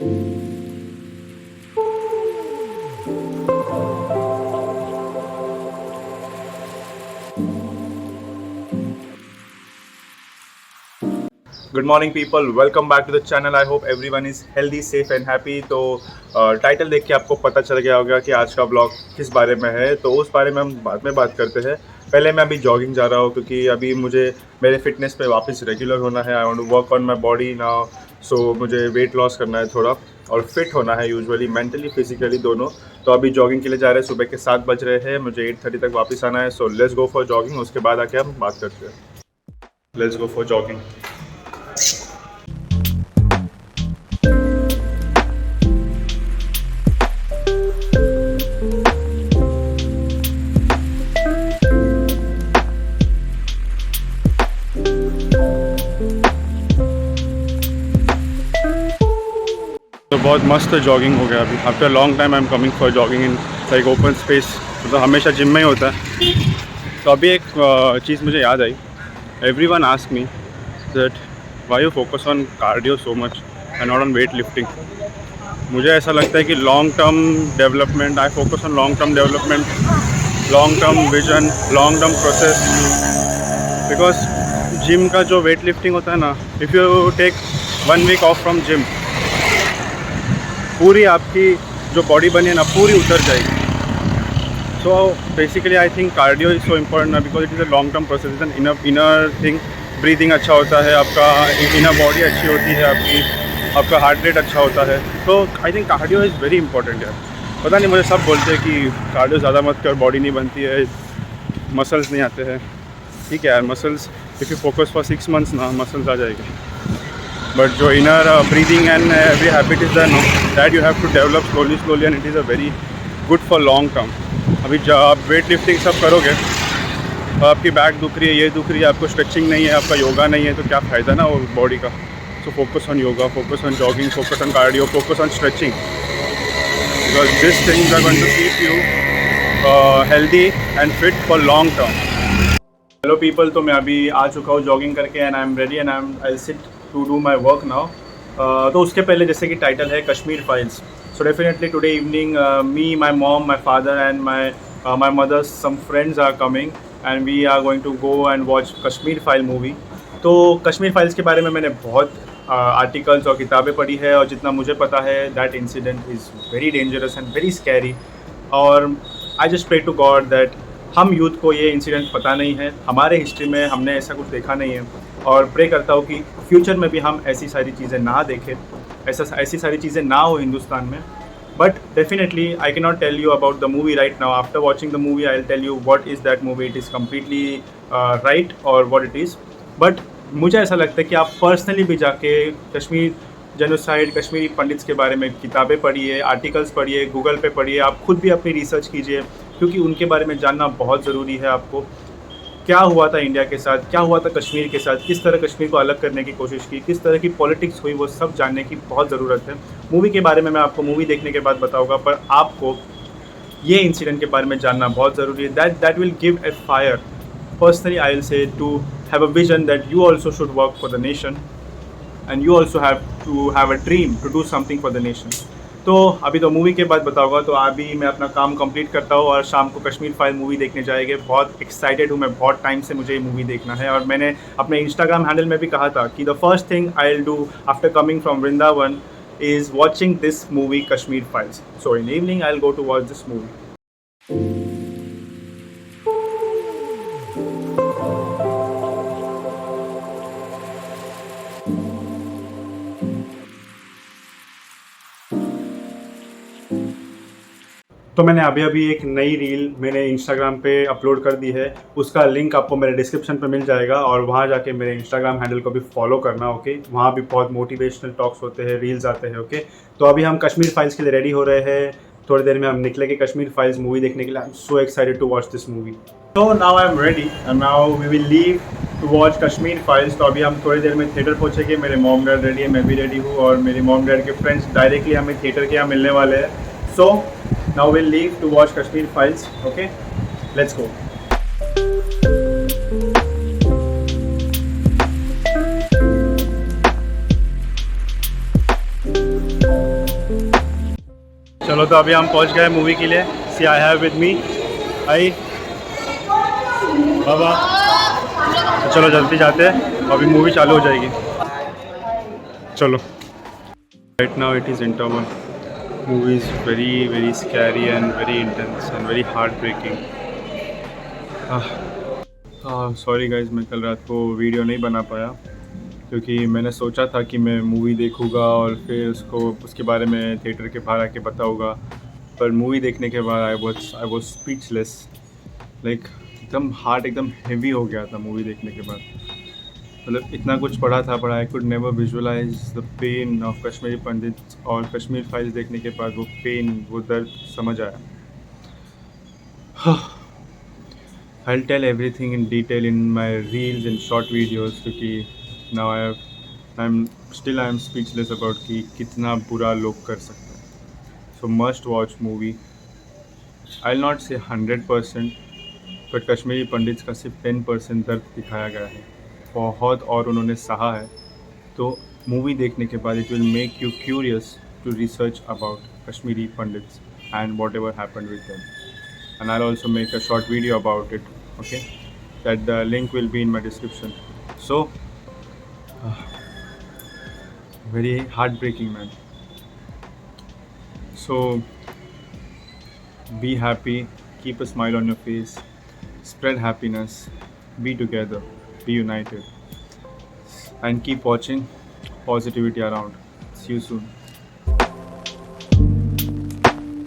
Good morning people, welcome back to the channel. I hope everyone is healthy, safe and happy. तो title देख के आपको पता चल गया होगा कि आज का ब्लॉग किस बारे में है, तो उस बारे में हम बाद में बात करते हैं। पहले मैं अभी जॉगिंग जा रहा हूँ क्योंकि अभी मुझे मेरे फिटनेस पे वापस रेगुलर होना है। I want to work on my body now, so मुझे वेट लॉस करना है थोड़ा और फिट होना है, यूजुअली मेंटली फिजिकली दोनों। तो अभी जॉगिंग के लिए जा रहे हैं। सुबह के 7 बज रहे हैं, मुझे 8:30 तक वापस आना है। So let's go for jogging, उसके बाद आके हम बात करते हैं। Let's go for jogging. तो बहुत मस्त जॉगिंग हो गया अभी। After long time I am coming for jogging in like open space. मतलब हमेशा जिम में ही होता है। तो अभी एक चीज़ मुझे याद आई। Everyone ask me that why you focus on cardio so much and not on weight lifting. मुझे ऐसा लगता है कि long term development, I focus on long term development, long term vision, long term process. Because gym का जो weight lifting होता है ना, if you take 1 week off from gym, पूरी आपकी जो बॉडी बनी है ना, पूरी उतर जाएगी। So basically I think cardio is so important ना, because it is a long term process and inner thing. Breathing अच्छा होता है आपका, इनर बॉडी अच्छी होती है आपकी, आपका हार्ट रेट अच्छा होता है। तो आई think cardio is very important यार। पता नहीं, मुझे सब बोलते हैं कि कार्डियो ज़्यादा मत कर, बॉडी नहीं बनती है, मसल्स नहीं आते हैं। ठीक है यार, muscles if you focus for 6 months ना, मसल्स आ जाएंगे। बट जो inner breathing and every habit is that you have to develop slowly and it is a very good for long term. अभी जब आप वेट लिफ्टिंग सब करोगे और आपकी बैक दुख रही है, ये दुख रही है, आपको स्ट्रेचिंग नहीं है, आपका योगा नहीं है, तो क्या फ़ायदा ना वो बॉडी का। So focus on yoga, focus on jogging, focus on cardio, focus on stretching, because this things are going to keep you healthy and fit for long term. Hello people, तो मैं अभी आ चुका हूँ जॉगिंग करके and I am ready and I sit to do my work now. तो उसके पहले जैसे कि टाइटल है Kashmir files, so definitely today evening me, my mom, my father and my mother, some friends are coming and we are going to go and watch Kashmir file movie. तो Kashmir files के बारे में मैंने बहुत आर्टिकल्स और किताबें पढ़ी है, और जितना मुझे पता है that incident is very dangerous and very scary. और I just pray to God that हम यूथ को ये इंसिडेंट पता नहीं है, हमारे हिस्ट्री में हमने ऐसा कुछ देखा नहीं है, और प्रे करता हूँ कि फ्यूचर में भी हम ऐसी सारी चीज़ें ना देखें, ऐसी सारी चीज़ें ना हो हिंदुस्तान में। But definitely I can not tell you about the movie right now. After watching the movie I will tell you what is that movie, it is completely right और व्हाट इट इज़। बट मुझे ऐसा लगता है कि आप personally भी जाके Kashmir genocide, Kashmiri pandits के बारे में किताबें पढ़िए, आर्टिकल्स पढ़िए, गूगल पे पढ़िए, आप खुद भी अपनी रिसर्च कीजिए, क्योंकि उनके बारे में जानना बहुत ज़रूरी है। आपको क्या हुआ था इंडिया के साथ, क्या हुआ था कश्मीर के साथ, किस तरह कश्मीर को अलग करने की कोशिश की, किस तरह की पॉलिटिक्स हुई, वो सब जानने की बहुत ज़रूरत है। मूवी के बारे में मैं आपको मूवी देखने के बाद बताऊंगा, पर आपको ये इंसिडेंट के बारे में जानना बहुत ज़रूरी है। That will give a fire personally, I will say, to have a vision that you also should work for the nation and you also have to have a dream to do something for the nation. तो अभी तो movie के बाद बताऊंगा। तो अभी मैं अपना काम कंप्लीट करता हूँ और शाम को कश्मीर फाइल मूवी देखने जाएंगे। बहुत एक्साइटेड हूँ मैं, बहुत टाइम से मुझे ये मूवी देखना है। और मैंने अपने इंस्टाग्राम हैंडल में भी कहा था कि the first thing I will do after coming from Vrindavan is watching this movie Kashmir files. So in evening I will go to watch this movie. तो मैंने अभी एक नई रील मैंने इंस्टाग्राम पे अपलोड कर दी है, उसका लिंक आपको मेरे डिस्क्रिप्शन पे मिल जाएगा, और वहाँ जाके मेरे इंस्टाग्राम हैंडल को भी फॉलो करना। ओके, वहाँ भी बहुत मोटिवेशनल टॉक्स होते हैं, रील्स आते हैं। ओके, तो अभी हम कश्मीर फाइल्स के लिए रेडी हो रहे हैं। थोड़ी देर में हम निकलेंगे कश्मीर फाइल्स मूवी देखने के लिए। I am so excited to watch this movie. तो now I am ready and now we will leave to watch Kashmir Files. तो अभी हम थोड़ी देर में थिएटर पहुँचेंगे। मेरे मॉम डैड रेडी है, मैं भी रेडी हूँ, और मेरे मॉम डैड के फ्रेंड्स डायरेक्टली हमें थिएटर के यहाँ मिलने वाले हैं। So now we'll leave to watch Kashmir Files. Okay, let's go. चलो तो अभी हम पहुंच गए मूवी के लिए. सी आई हैव विद मी आई बाबा. तो चलो जल्दी जाते हैं, अभी मूवी चालू हो जाएगी. चलो. Right now it is interval. Movie is very scary and very intense and very heartbreaking. Sorry guys, मैं कल रात को वीडियो नहीं बना पाया क्योंकि मैंने सोचा था कि मैं मूवी देखूँगा और फिर उसके बारे में थिएटर के बाहर आके बताऊँगा. पर मूवी देखने के बाद आई वॉज स्पीचलेस. लाइक एकदम हार्ट एकदम हेवी हो गया था मूवी देखने के बाद. मतलब इतना कुछ पढ़ा था, पर I could never visualize the pain of Kashmiri Pandit. और कश्मीर फाइल्स देखने के बाद वो पेन, वो दर्द समझ आया. I'll tell everything in detail in my reels and short videos क्योंकि now I'm speechless about कि कितना बुरा लोग कर सकते हैं. So must watch movie. I'll not say 100%, but Kashmiri पंडित का सिर्फ 10% दर्द दिखाया गया है. बहुत और उन्होंने सहा है. तो मूवी देखने के बाद it will make you curious to research about Kashmiri Pandits and whatever happened with them. And I'll also make a short video about it, okay, that the link will be in my description. So very heartbreaking, man. So be happy, keep a smile on your face, spread happiness, be together, be united, and keep watching positivity around. See you soon.